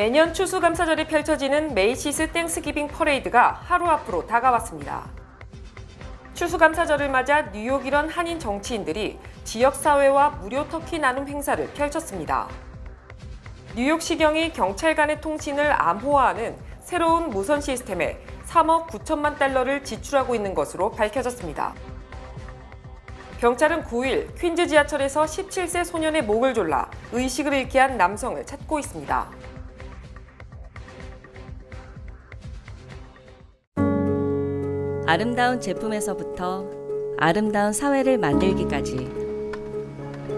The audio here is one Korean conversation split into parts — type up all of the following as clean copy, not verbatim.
매년 추수감사절이 펼쳐지는 메이시스 땡스기빙 퍼레이드가 하루 앞으로 다가왔습니다. 추수감사절을 맞아 뉴욕 일원 한인 정치인들이 지역사회와 무료 터키 나눔 행사를 펼쳤습니다. 뉴욕시경이 경찰 간의 통신을 암호화하는 새로운 무선 시스템에 3억 9천만 달러를 지출하고 있는 것으로 밝혀졌습니다. 경찰은 9일 퀸즈 지하철에서 17세 소년의 목을 졸라 의식을 잃게 한 남성을 찾고 있습니다. 아름다운 제품에서부터 아름다운 사회를 만들기까지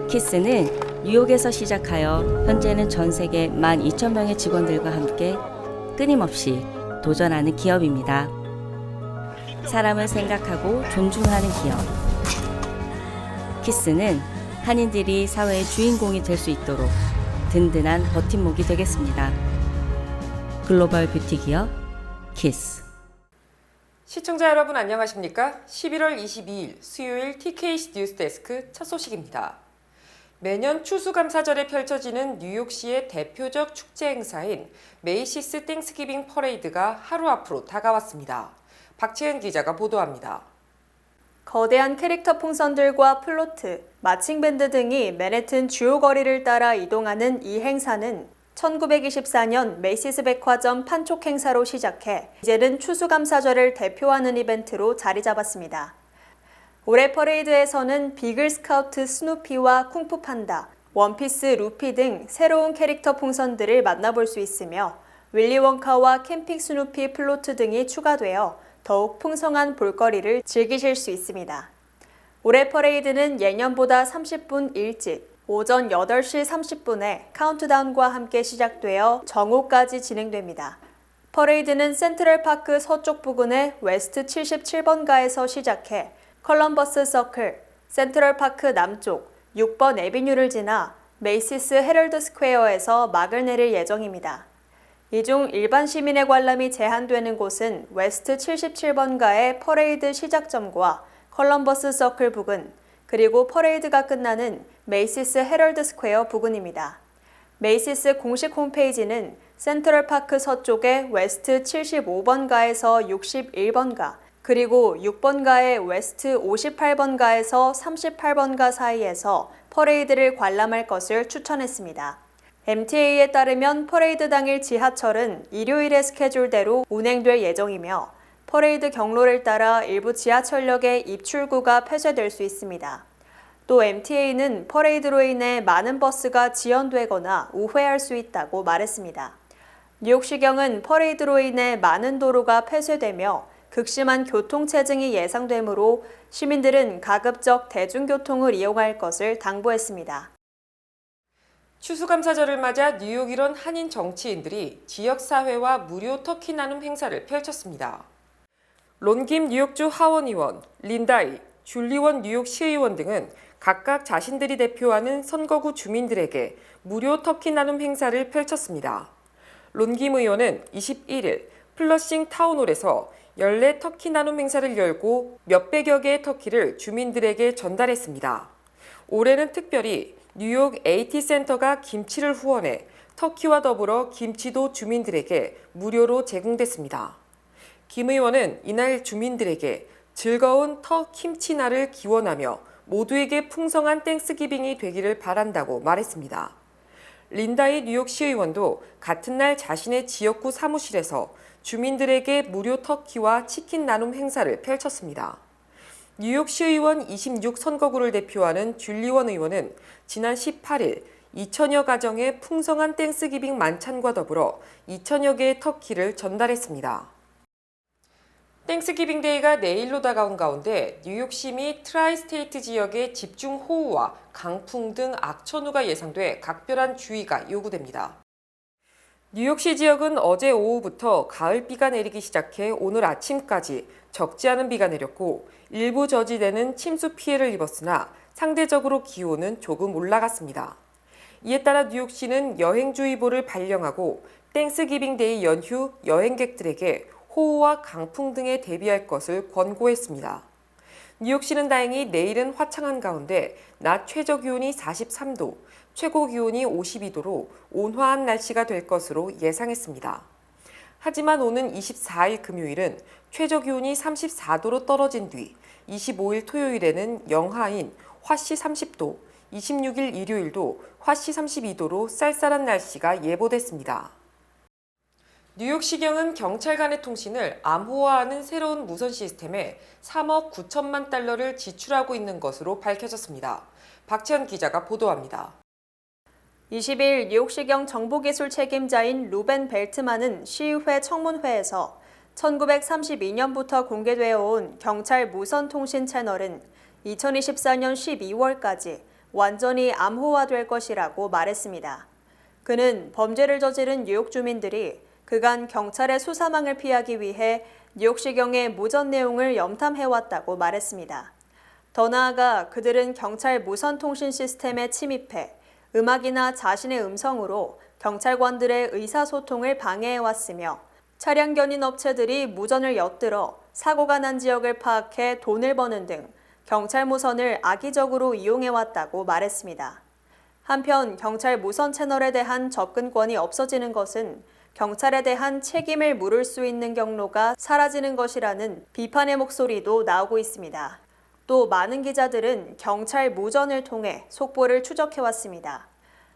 키스는 뉴욕에서 시작하여 현재는 전 세계 12,000명의 직원들과 함께 끊임없이 도전하는 기업입니다. 사람을 생각하고 존중하는 기업. 키스는 한인들이 사회의 주인공이 될 수 있도록 든든한 버팀목이 되겠습니다. 글로벌 뷰티 기업 키스. 시청자 여러분 안녕하십니까? 11월 22일 수요일 TKC 뉴스데스크 첫 소식입니다. 매년 추수감사절에 펼쳐지는 뉴욕시의 대표적 축제 행사인 메이시스 땡스기빙 퍼레이드가 하루 앞으로 다가왔습니다. 박채은 기자가 보도합니다. 거대한 캐릭터 풍선들과 플로트, 마칭밴드 등이 맨해튼 주요 거리를 따라 이동하는 이 행사는 1924년 메이시스 백화점 판촉 행사로 시작해 이제는 추수감사절을 대표하는 이벤트로 자리 잡았습니다. 올해 퍼레이드에서는 비글 스카우트 스누피와 쿵푸 판다, 원피스 루피 등 새로운 캐릭터 풍선들을 만나볼 수 있으며 윌리 원카와 캠핑 스누피 플로트 등이 추가되어 더욱 풍성한 볼거리를 즐기실 수 있습니다. 올해 퍼레이드는 예년보다 30분 일찍 오전 8시 30분에 카운트다운과 함께 시작되어 정오까지 진행됩니다. 퍼레이드는 센트럴파크 서쪽 부근의 웨스트 77번가에서 시작해 컬럼버스 서클, 센트럴파크 남쪽 6번 애비뉴를 지나 메이시스 헤럴드 스퀘어에서 막을 내릴 예정입니다. 이 중 일반 시민의 관람이 제한되는 곳은 웨스트 77번가의 퍼레이드 시작점과 컬럼버스 서클 부근, 그리고 퍼레이드가 끝나는 메이시스 헤럴드 스퀘어 부근입니다. 메이시스 공식 홈페이지는 센트럴파크 서쪽의 웨스트 75번가에서 61번가, 그리고 6번가의 웨스트 58번가에서 38번가 사이에서 퍼레이드를 관람할 것을 추천했습니다. MTA에 따르면 퍼레이드 당일 지하철은 일요일의 스케줄대로 운행될 예정이며 퍼레이드 경로를 따라 일부 지하철역의 입출구가 폐쇄될 수 있습니다. 또 MTA는 퍼레이드로 인해 많은 버스가 지연되거나 우회할 수 있다고 말했습니다. 뉴욕시경은 퍼레이드로 인해 많은 도로가 폐쇄되며 극심한 교통체증이 예상되므로 시민들은 가급적 대중교통을 이용할 것을 당부했습니다. 추수감사절을 맞아 뉴욕 일원 한인 정치인들이 지역사회와 무료 터키 나눔 행사를 펼쳤습니다. 론김 뉴욕주 하원 의원, 린다이, 줄리원 뉴욕 시의원 등은 각각 자신들이 대표하는 선거구 주민들에게 무료 터키 나눔 행사를 펼쳤습니다. 론김 의원은 21일 플러싱 타운홀에서 연례 터키 나눔 행사를 열고 몇백여 개의 터키를 주민들에게 전달했습니다. 올해는 특별히 뉴욕 AT 센터가 김치를 후원해 터키와 더불어 김치도 주민들에게 무료로 제공됐습니다. 김 의원은 이날 주민들에게 즐거운 김치날을 기원하며 모두에게 풍성한 땡스기빙이 되기를 바란다고 말했습니다. 린다이 뉴욕 시의원도 같은 날 자신의 지역구 사무실에서 주민들에게 무료 터키와 치킨 나눔 행사를 펼쳤습니다. 뉴욕 시의원 26 선거구를 대표하는 줄리원 의원은 지난 18일 2천여 가정의 풍성한 땡스기빙 만찬과 더불어 2천여 개의 터키를 전달했습니다. 땡스기빙 데이가 내일로 다가온 가운데 뉴욕시 및 트라이스테이트 지역의 집중호우와 강풍 등 악천후가 예상돼 각별한 주의가 요구됩니다. 뉴욕시 지역은 어제 오후부터 가을비가 내리기 시작해 오늘 아침까지 적지 않은 비가 내렸고 일부 저지대는 침수 피해를 입었으나 상대적으로 기온은 조금 올라갔습니다. 이에 따라 뉴욕시는 여행주의보를 발령하고 땡스기빙 데이 연휴 여행객들에게 호우와 강풍 등에 대비할 것을 권고했습니다. 뉴욕시는 다행히 내일은 화창한 가운데 낮 최저 기온이 43도, 최고 기온이 52도로 온화한 날씨가 될 것으로 예상했습니다. 하지만 오는 24일 금요일은 최저 기온이 34도로 떨어진 뒤 25일 토요일에는 영하인 화씨 30도, 26일 일요일도 화씨 32도로 쌀쌀한 날씨가 예보됐습니다. 뉴욕시경은 경찰 간의 통신을 암호화하는 새로운 무선 시스템에 3억 9천만 달러를 지출하고 있는 것으로 밝혀졌습니다. 박채연 기자가 보도합니다. 20일 뉴욕시경 정보기술 책임자인 루벤 벨트만은 시의회 청문회에서 1932년부터 공개되어 온 경찰 무선 통신 채널은 2024년 12월까지 완전히 암호화될 것이라고 말했습니다. 그는 범죄를 저지른 뉴욕 주민들이 그간 경찰의 수사망을 피하기 위해 뉴욕시경의 무전 내용을 염탐해왔다고 말했습니다. 더 나아가 그들은 경찰 무선 통신 시스템에 침입해 음악이나 자신의 음성으로 경찰관들의 의사소통을 방해해왔으며 차량 견인 업체들이 무전을 엿들어 사고가 난 지역을 파악해 돈을 버는 등 경찰 무선을 악의적으로 이용해왔다고 말했습니다. 한편 경찰 무선 채널에 대한 접근권이 없어지는 것은 경찰에 대한 책임을 물을 수 있는 경로가 사라지는 것이라는 비판의 목소리도 나오고 있습니다. 또 많은 기자들은 경찰 무전을 통해 속보를 추적해왔습니다.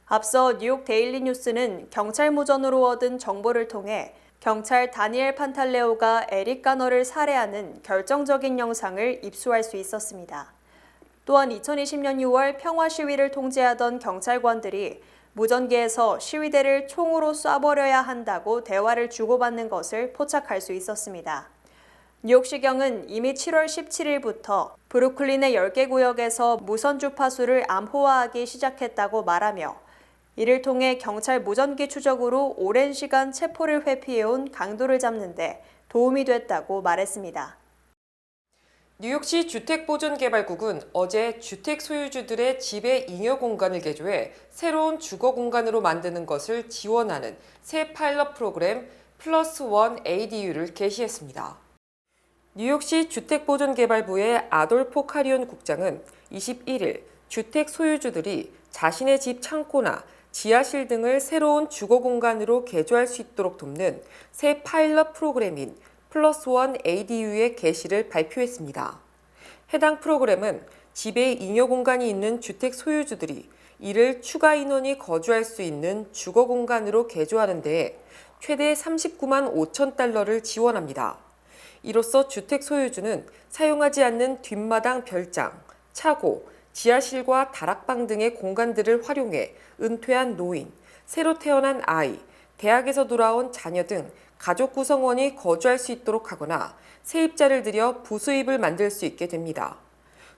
앞서 뉴욕 데일리 뉴스는 경찰 무전으로 얻은 정보를 통해 경찰 다니엘 판탈레오가 에릭 가너를 살해하는 결정적인 영상을 입수할 수 있었습니다. 또한 2020년 6월 평화 시위를 통제하던 경찰관들이 무전기에서 시위대를 총으로 쏴버려야 한다고 대화를 주고받는 것을 포착할 수 있었습니다. 뉴욕시경은 이미 7월 17일부터 브루클린의 10개 구역에서 무선 주파수를 암호화하기 시작했다고 말하며 이를 통해 경찰 무전기 추적으로 오랜 시간 체포를 회피해온 강도를 잡는 데 도움이 됐다고 말했습니다. 뉴욕시 주택보존개발국은 어제 주택 소유주들의 집의 잉여 공간을 개조해 새로운 주거 공간으로 만드는 것을 지원하는 새 파일럿 프로그램 플러스1 ADU를 개시했습니다. 뉴욕시 주택보존개발부의 아돌포 카리온 국장은 21일 주택 소유주들이 자신의 집 창고나 지하실 등을 새로운 주거 공간으로 개조할 수 있도록 돕는 새 파일럿 프로그램인 플러스1 ADU의 개시를 발표했습니다. 해당 프로그램은 집에 잉여 공간이 있는 주택 소유주들이 이를 추가 인원이 거주할 수 있는 주거 공간으로 개조하는 데 최대 39만 5천 달러를 지원합니다. 이로써 주택 소유주는 사용하지 않는 뒷마당 별장, 차고, 지하실과 다락방 등의 공간들을 활용해 은퇴한 노인, 새로 태어난 아이, 대학에서 돌아온 자녀 등 가족 구성원이 거주할 수 있도록 하거나 세입자를 들여 부수입을 만들 수 있게 됩니다.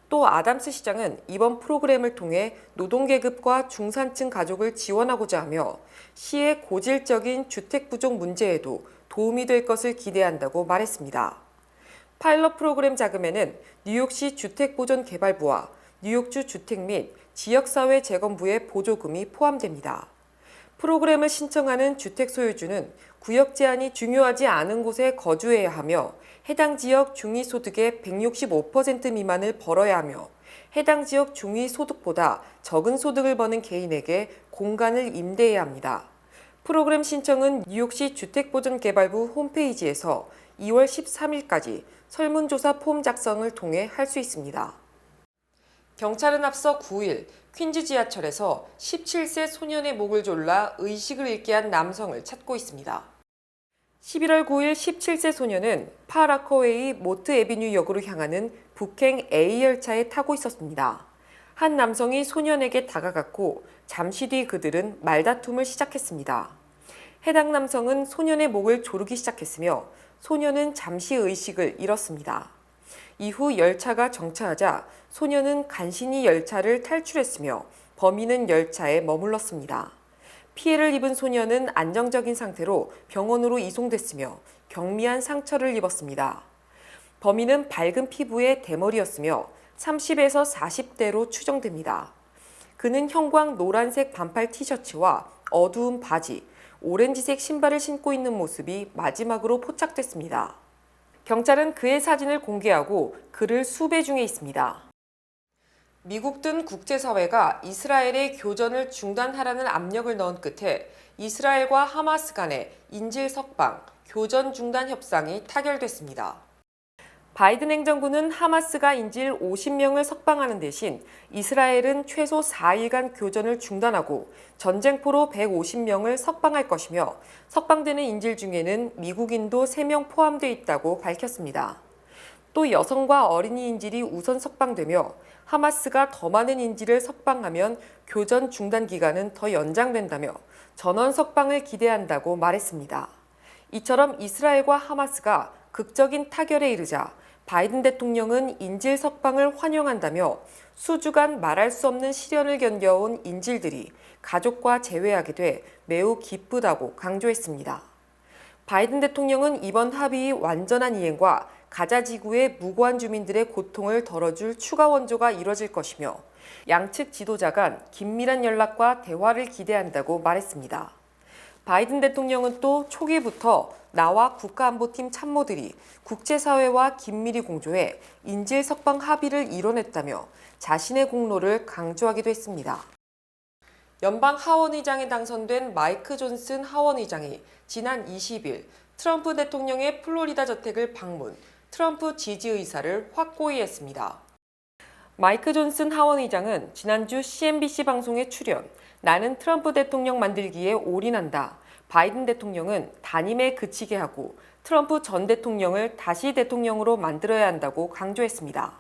또 아담스 시장은 이번 프로그램을 통해 노동계급과 중산층 가족을 지원하고자 하며 시의 고질적인 주택 부족 문제에도 도움이 될 것을 기대한다고 말했습니다. 파일럿 프로그램 자금에는 뉴욕시 주택보존개발부와 뉴욕주 주택 및 지역사회 재건부의 보조금이 포함됩니다. 프로그램을 신청하는 주택 소유주는 구역 제한이 중요하지 않은 곳에 거주해야 하며 해당 지역 중위소득의 165% 미만을 벌어야 하며 해당 지역 중위소득보다 적은 소득을 버는 개인에게 공간을 임대해야 합니다. 프로그램 신청은 뉴욕시 주택보존개발부 홈페이지에서 2월 13일까지 설문조사 폼 작성을 통해 할 수 있습니다. 경찰은 앞서 9일 퀸즈 지하철에서 17세 소년의 목을 졸라 의식을 잃게 한 남성을 찾고 있습니다. 11월 9일 17세 소년은 파라커웨이 모트 애비뉴역으로 향하는 북행 A 열차에 타고 있었습니다. 한 남성이 소년에게 다가갔고 잠시 뒤 그들은 말다툼을 시작했습니다. 해당 남성은 소년의 목을 조르기 시작했으며 소년은 잠시 의식을 잃었습니다. 이후 열차가 정차하자 소년은 간신히 열차를 탈출했으며 범인은 열차에 머물렀습니다. 피해를 입은 소년은 안정적인 상태로 병원으로 이송됐으며 경미한 상처를 입었습니다. 범인은 밝은 피부의 대머리였으며 30에서 40대로 추정됩니다. 그는 형광 노란색 반팔 티셔츠와 어두운 바지, 오렌지색 신발을 신고 있는 모습이 마지막으로 포착됐습니다. 경찰은 그의 사진을 공개하고 그를 수배 중에 있습니다. 미국 등 국제사회가 이스라엘의 교전을 중단하라는 압력을 넣은 끝에 이스라엘과 하마스 간의 인질 석방, 교전 중단 협상이 타결됐습니다. 바이든 행정부는 하마스가 인질 50명을 석방하는 대신 이스라엘은 최소 4일간 교전을 중단하고 전쟁포로 150명을 석방할 것이며 석방되는 인질 중에는 미국인도 3명 포함되어 있다고 밝혔습니다. 또 여성과 어린이 인질이 우선 석방되며 하마스가 더 많은 인질을 석방하면 교전 중단 기간은 더 연장된다며 전원 석방을 기대한다고 말했습니다. 이처럼 이스라엘과 하마스가 극적인 타결에 이르자 바이든 대통령은 인질 석방을 환영한다며 수주간 말할 수 없는 시련을 견뎌온 인질들이 가족과 재회하게 돼 매우 기쁘다고 강조했습니다. 바이든 대통령은 이번 합의의 완전한 이행과 가자 지구의 무고한 주민들의 고통을 덜어줄 추가 원조가 이뤄질 것이며 양측 지도자 간 긴밀한 연락과 대화를 기대한다고 말했습니다. 바이든 대통령은 또 초기부터 나와 국가안보팀 참모들이 국제사회와 긴밀히 공조해 인질 석방 합의를 이뤄냈다며 자신의 공로를 강조하기도 했습니다. 연방 하원의장에 당선된 마이크 존슨 하원의장이 지난 20일 트럼프 대통령의 플로리다 저택을 방문, 트럼프 지지 의사를 확고히 했습니다. 마이크 존슨 하원의장은 지난주 CNBC 방송에 출연, 나는 트럼프 대통령 만들기에 올인한다. 바이든 대통령은 단임에 그치게 하고 트럼프 전 대통령을 다시 대통령으로 만들어야 한다고 강조했습니다.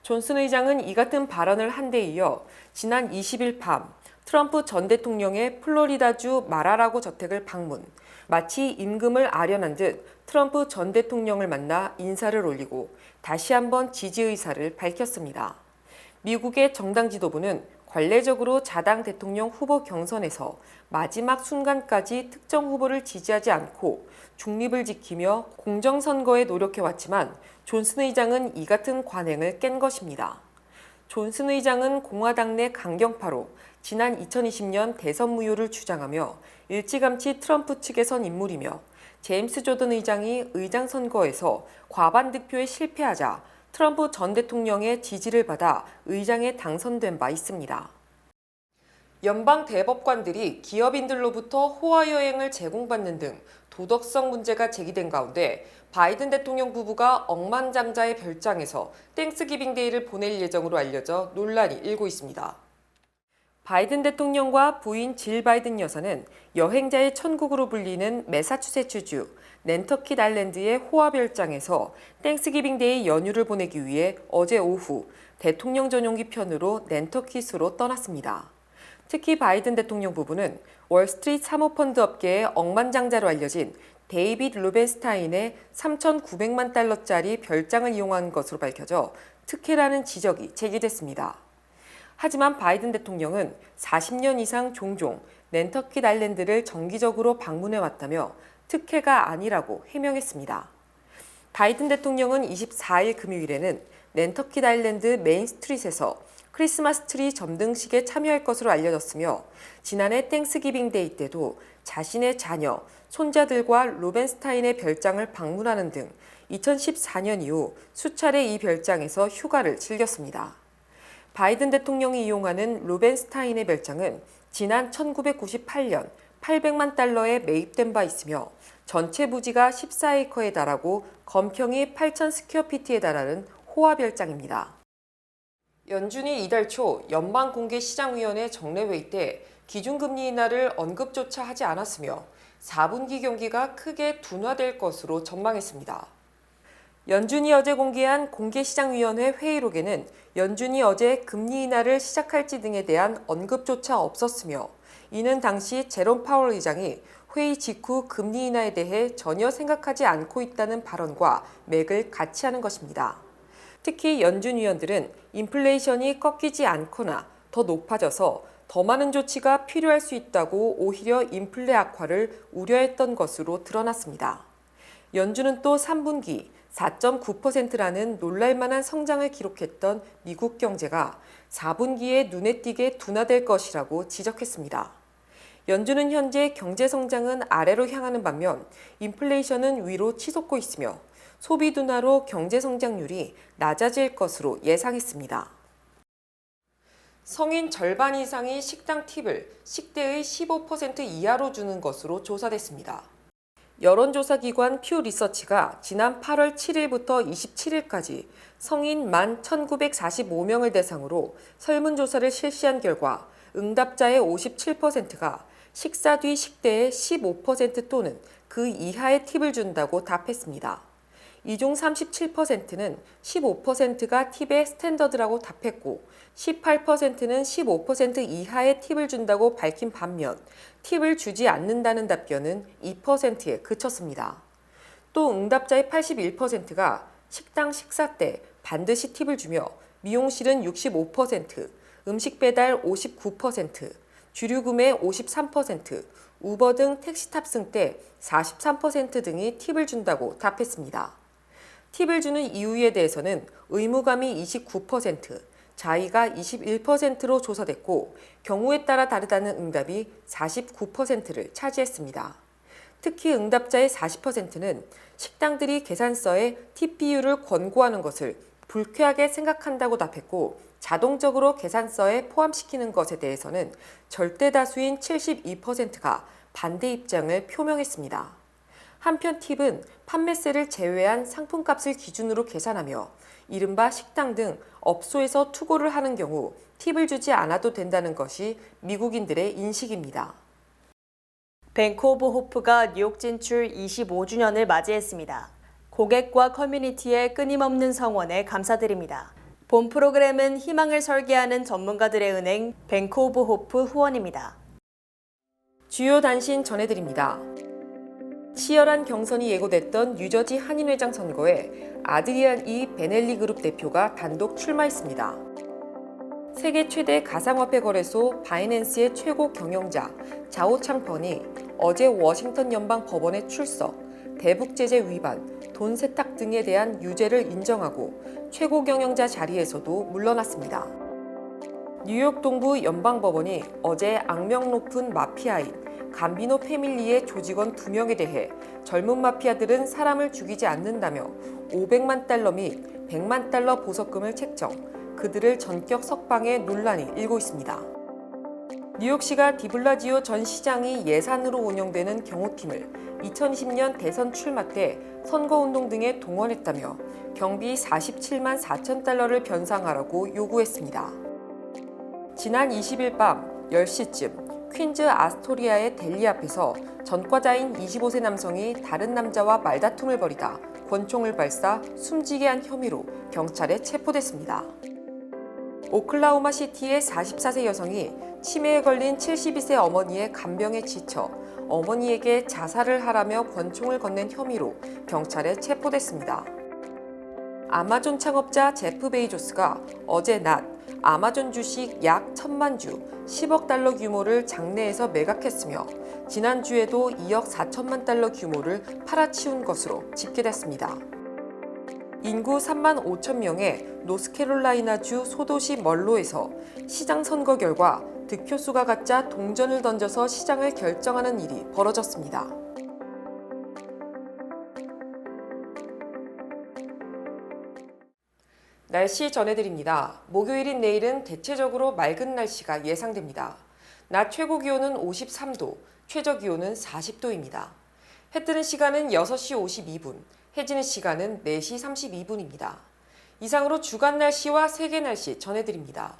존슨 의장은 이 같은 발언을 한 데 이어 지난 20일 밤 트럼프 전 대통령의 플로리다주 마라라고 저택을 방문, 마치 임금을 아련한 듯 트럼프 전 대통령을 만나 인사를 올리고 다시 한번 지지 의사를 밝혔습니다. 미국의 정당 지도부는 관례적으로 자당 대통령 후보 경선에서 마지막 순간까지 특정 후보를 지지하지 않고 중립을 지키며 공정선거에 노력해왔지만 존슨 의장은 이 같은 관행을 깬 것입니다. 존슨 의장은 공화당 내 강경파로 지난 2020년 대선 무효를 주장하며 일찌감치 트럼프 측에 선 인물이며 제임스 조던 의장이 의장 선거에서 과반 득표에 실패하자 트럼프 전 대통령의 지지를 받아 의장에 당선된 바 있습니다. 연방 대법관들이 기업인들로부터 호화 여행을 제공받는 등 도덕성 문제가 제기된 가운데 바이든 대통령 부부가 억만장자의 별장에서 땡스기빙 데이를 보낼 예정으로 알려져 논란이 일고 있습니다. 바이든 대통령과 부인 질 바이든 여사는 여행자의 천국으로 불리는 매사추세츠주 낸터킷 아일랜드의 호화 별장에서 땡스기빙 데이 연휴를 보내기 위해 어제 오후 대통령 전용기 편으로 낸터킷으로 떠났습니다. 특히 바이든 대통령 부부는 월스트리트 사모펀드 업계의 억만장자로 알려진 데이빗 루벤스타인의 3,900만 달러짜리 별장을 이용한 것으로 밝혀져 특혜라는 지적이 제기됐습니다. 하지만 바이든 대통령은 40년 이상 종종 낸터킷 아일랜드를 정기적으로 방문해 왔다며 특혜가 아니라고 해명했습니다. 바이든 대통령은 24일 금요일에는 낸터킷 아일랜드 메인 스트릿에서 크리스마스 트리 점등식에 참여할 것으로 알려졌으며 지난해 땡스기빙 데이 때도 자신의 자녀, 손자들과 루벤스타인의 별장을 방문하는 등 2014년 이후 수차례 이 별장에서 휴가를 즐겼습니다. 바이든 대통령이 이용하는 루벤스타인의 별장은 지난 1998년 800만 달러에 매입된 바 있으며 전체 부지가 14에이커에 달하고 건평이 8,000 스퀘어피트에 달하는 호화 별장입니다. 연준이 이달 초 연방공개시장위원회 정례회의 때 기준금리 인하를 언급조차 하지 않았으며 4분기 경기가 크게 둔화될 것으로 전망했습니다. 연준이 어제 공개한 공개시장위원회 회의록에는 연준이 어제 금리 인하를 시작할지 등에 대한 언급조차 없었으며 이는 당시 제롬 파월 의장이 회의 직후 금리 인하에 대해 전혀 생각하지 않고 있다는 발언과 맥을 같이 하는 것입니다. 특히 연준 위원들은 인플레이션이 꺾이지 않거나 더 높아져서 더 많은 조치가 필요할 수 있다고 오히려 인플레 악화를 우려했던 것으로 드러났습니다. 연준은 또 3분기 4.9%라는 놀랄만한 성장을 기록했던 미국 경제가 4분기에 눈에 띄게 둔화될 것이라고 지적했습니다. 연준은 현재 경제 성장은 아래로 향하는 반면 인플레이션은 위로 치솟고 있으며 소비 둔화로 경제 성장률이 낮아질 것으로 예상했습니다. 성인 절반 이상이 식당 팁을 식대의 15% 이하로 주는 것으로 조사됐습니다. 여론조사기관 퓨 리서치가 지난 8월 7일부터 27일까지 성인 만 1,945명을 대상으로 설문조사를 실시한 결과 응답자의 57%가 식사 뒤 식대의 15% 또는 그 이하의 팁을 준다고 답했습니다. 이 중 37%는 15%가 팁의 스탠더드라고 답했고 18%는 15% 이하의 팁을 준다고 밝힌 반면 팁을 주지 않는다는 답변은 2%에 그쳤습니다. 또 응답자의 81%가 식당 식사 때 반드시 팁을 주며 미용실은 65%, 음식 배달 59%, 주류 구매 53%, 우버 등 택시 탑승 때 43% 등이 팁을 준다고 답했습니다. 팁을 주는 이유에 대해서는 의무감이 29%, 자의가 21%로 조사됐고 경우에 따라 다르다는 응답이 49%를 차지했습니다. 특히 응답자의 40%는 식당들이 계산서에 팁 비율을 권고하는 것을 불쾌하게 생각한다고 답했고 자동적으로 계산서에 포함시키는 것에 대해서는 절대 다수인 72%가 반대 입장을 표명했습니다. 한편 팁은 판매세를 제외한 상품값을 기준으로 계산하며 이른바 식당 등 업소에서 투고를 하는 경우 팁을 주지 않아도 된다는 것이 미국인들의 인식입니다. 뱅크 오브 호프가 뉴욕 진출 25주년을 맞이했습니다. 고객과 커뮤니티의 끊임없는 성원에 감사드립니다. 본 프로그램은 희망을 설계하는 전문가들의 은행 뱅크 오브 호프 후원입니다. 주요 단신 전해드립니다. 치열한 경선이 예고됐던 뉴저지 한인회장 선거에 아드리안 이 베넬리 그룹 대표가 단독 출마했습니다. 세계 최대 가상화폐 거래소 바이낸스의 최고 경영자 자오 창펀이 어제 워싱턴 연방 법원에 출석, 대북 제재 위반, 돈 세탁 등에 대한 유죄를 인정하고 최고 경영자 자리에서도 물러났습니다. 뉴욕 동부 연방법원이 어제 악명 높은 마피아인 감비노 패밀리의 조직원 2명에 대해 젊은 마피아들은 사람을 죽이지 않는다며 500만 달러 및 100만 달러 보석금을 책정, 그들을 전격 석방해 논란이 일고 있습니다. 뉴욕시가 디블라지오 전 시장이 예산으로 운영되는 경호팀을 2020년 대선 출마 때 선거운동 등에 동원했다며 경비 47만 4천 달러를 변상하라고 요구했습니다. 지난 20일 밤 10시쯤 퀸즈 아스토리아의 델리 앞에서 전과자인 25세 남성이 다른 남자와 말다툼을 벌이다 권총을 발사 숨지게 한 혐의로 경찰에 체포됐습니다. 오클라호마 시티의 44세 여성이 치매에 걸린 72세 어머니의 간병에 지쳐 어머니에게 자살을 하라며 권총을 건넨 혐의로 경찰에 체포됐습니다. 아마존 창업자 제프 베이조스가 어제 낮 아마존 주식 약 1,000만 주, 10억 달러 규모를 장내에서 매각했으며 지난주에도 2억 4천만 달러 규모를 팔아치운 것으로 집계됐습니다. 인구 3만 5천 명의 노스캐롤라이나주 소도시 멀로에서 시장 선거 결과 득표수가 같자 동전을 던져서 시장을 결정하는 일이 벌어졌습니다. 날씨 전해드립니다. 목요일인 내일은 대체적으로 맑은 날씨가 예상됩니다. 낮 최고 기온은 53도, 최저 기온은 40도입니다. 해 뜨는 시간은 6시 52분, 해 지는 시간은 4시 32분입니다. 이상으로 주간 날씨와 세계 날씨 전해드립니다.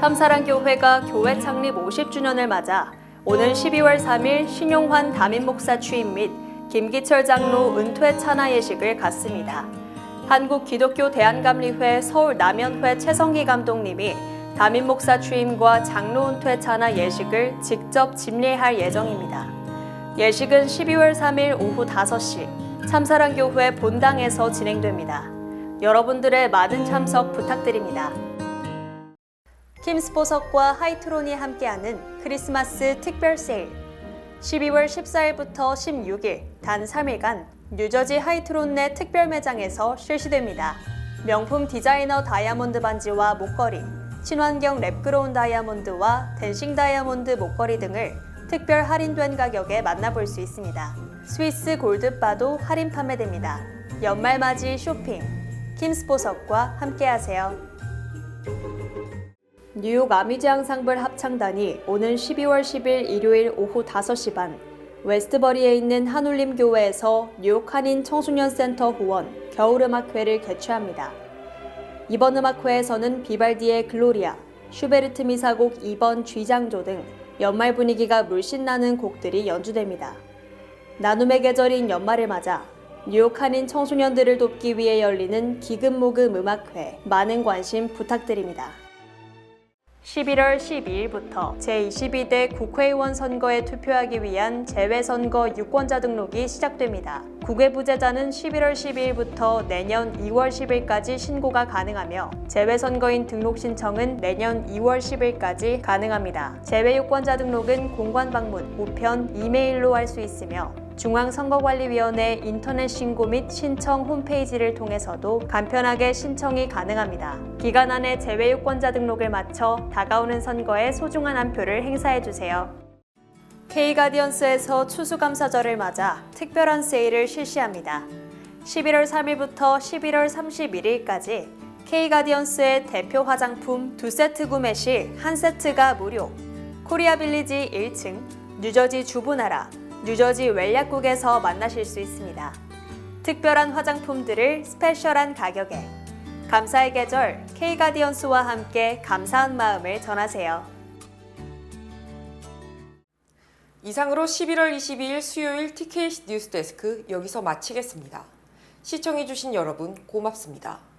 참사랑교회가 교회 창립 50주년을 맞아 오는 12월 3일 신용환 담임 목사 취임 및 김기철 장로 은퇴 찬하 예식을 갖습니다. 한국기독교대한감리회 서울 남연회 최성기 감독님이 담임 목사 취임과 장로 은퇴 찬하 예식을 직접 집례할 예정입니다. 예식은 12월 3일 오후 5시 참사랑교회 본당에서 진행됩니다. 여러분들의 많은 참석 부탁드립니다. 킴스보석과 하이트론이 함께하는 크리스마스 특별 세일 12월 14일부터 16일 단 3일간 뉴저지 하이트론 내 특별 매장에서 실시됩니다. 명품 디자이너 다이아몬드 반지와 목걸이, 친환경 랩그로운 다이아몬드와 댄싱 다이아몬드 목걸이 등을 특별 할인된 가격에 만나볼 수 있습니다. 스위스 골드바도 할인 판매됩니다. 연말맞이 쇼핑, 킴스보석과 함께하세요. 뉴욕 아미즈 앙상블 합창단이 오는 12월 10일 일요일 오후 5시 반 웨스트버리에 있는 한울림 교회에서 뉴욕 한인 청소년 센터 후원 겨울음악회를 개최합니다. 이번 음악회에서는 비발디의 글로리아, 슈베르트 미사곡 2번 쥐장조 등 연말 분위기가 물씬 나는 곡들이 연주됩니다. 나눔의 계절인 연말을 맞아 뉴욕 한인 청소년들을 돕기 위해 열리는 기금모금 음악회 많은 관심 부탁드립니다. 11월 12일부터 제22대 국회의원 선거에 투표하기 위한 재외선거 유권자 등록이 시작됩니다. 국외부재자는 11월 12일부터 내년 2월 10일까지 신고가 가능하며 재외선거인 등록 신청은 내년 2월 10일까지 가능합니다. 재외유권자 등록은 공관 방문, 우편, 이메일로 할 수 있으며 중앙선거관리위원회 인터넷 신고 및 신청 홈페이지를 통해서도 간편하게 신청이 가능합니다. 기간 안에 재외유권자 등록을 마쳐 다가오는 선거에 소중한 한 표를 행사해주세요. K가디언스에서 추수감사절을 맞아 특별한 세일을 실시합니다. 11월 3일부터 11월 31일까지 K가디언스의 대표 화장품 2세트 구매 시 1세트가 무료, 코리아빌리지 1층, 뉴저지 주부나라, 뉴저지 웰약국에서 만나실 수 있습니다. 특별한 화장품들을 스페셜한 가격에 감사의 계절 K가디언스와 함께 감사한 마음을 전하세요. 이상으로 11월 22일 수요일 TKC 뉴스데스크 여기서 마치겠습니다. 시청해주신 여러분 고맙습니다.